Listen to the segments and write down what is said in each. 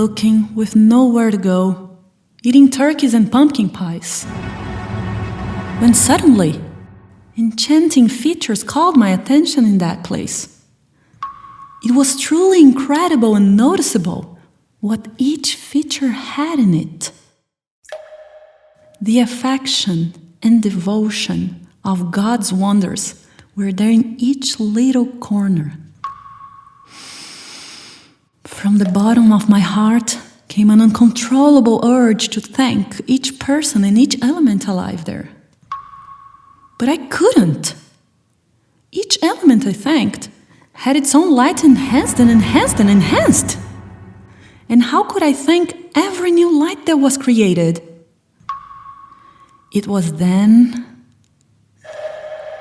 looking with nowhere to go, eating turkeys and pumpkin pies. When suddenly, enchanting features called my attention in that place. It was truly incredible and noticeable what each feature had in it. The affection and devotion of God's wonders were there in each little corner. From the bottom of my heart came an uncontrollable urge to thank each person and each element alive there. But I couldn't. Each element I thanked had its own light enhanced and enhanced and enhanced. And how could I thank every new light that was created? It was then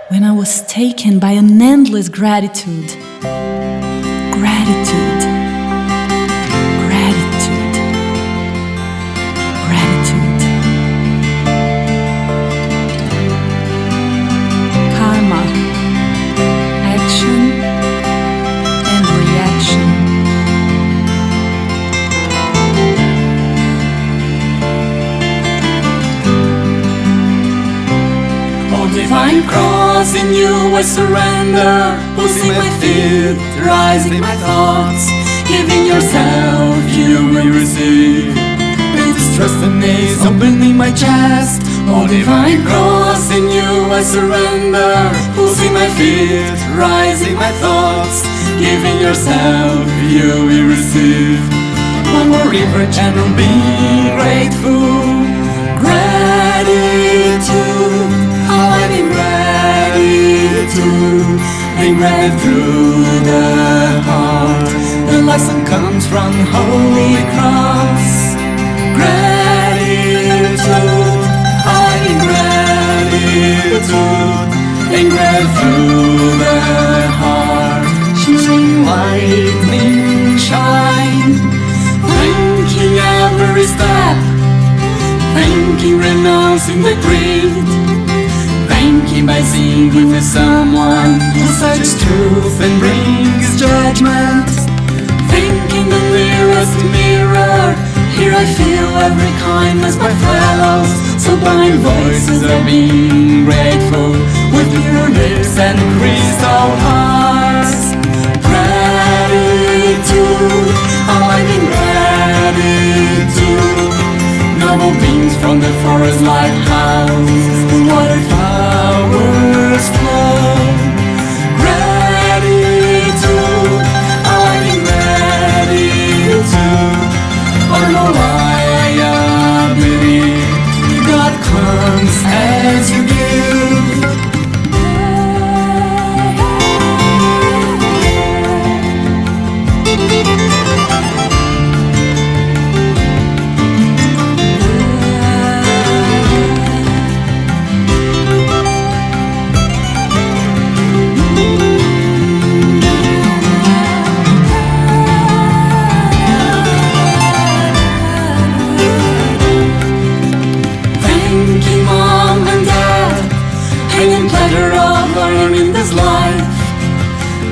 when I was taken by an endless gratitude. Gratitude. Divine cross, in you I surrender, pulsing my feet, rising my thoughts, giving yourself, you will receive. With this trust and ease, opening my chest. Oh, divine cross, in you I surrender, pulsing my feet, rising my thoughts, giving yourself, you will receive. One more river channel, being grateful, gratitude. I've been gratitude, being read through the heart. The lesson comes from Holy Cross. Gratitude, I've been gratitude, being read through the heart. Shining lightning shine, thanking every step, thanking renouncing the greed. Thanking by singing with someone who searches truth and brings judgment. Thanking the nearest mirror, here I feel every kindness by fellows. So blind voices are being grateful, with pure lips and crystal hearts. Gratitude, alive in gratitude. Noble beings from the forest lighthouse, waterflowers flow. Gratitude, alive in gratitude. Our no liability, God comes as you give.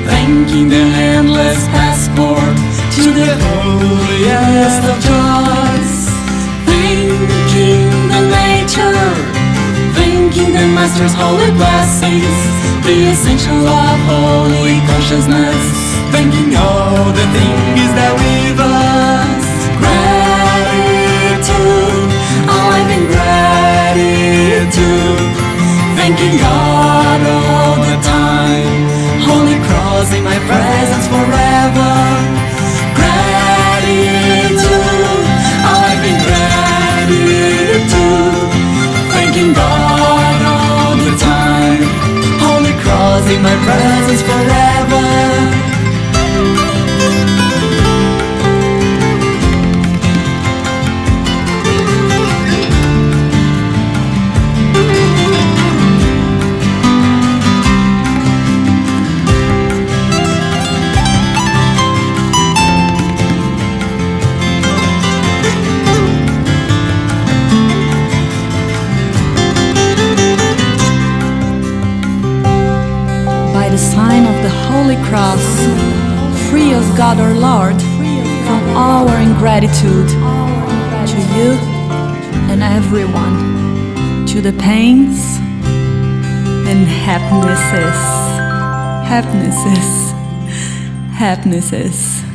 Thanking the endless passport to the holiest of joys. Thanking the nature, thanking the Master's holy blessings, the essential of holy consciousness. Thanking all the things that weave us. Gratitude, alive in gratitude. Thanking God all the time. Holy cross in my presence forever. Gratitude, alive in gratitude. Thanking God all the time. Holy cross in my presence forever. Cross, free us, God our Lord, from our ingratitude to you and everyone, to the pains and happinesses.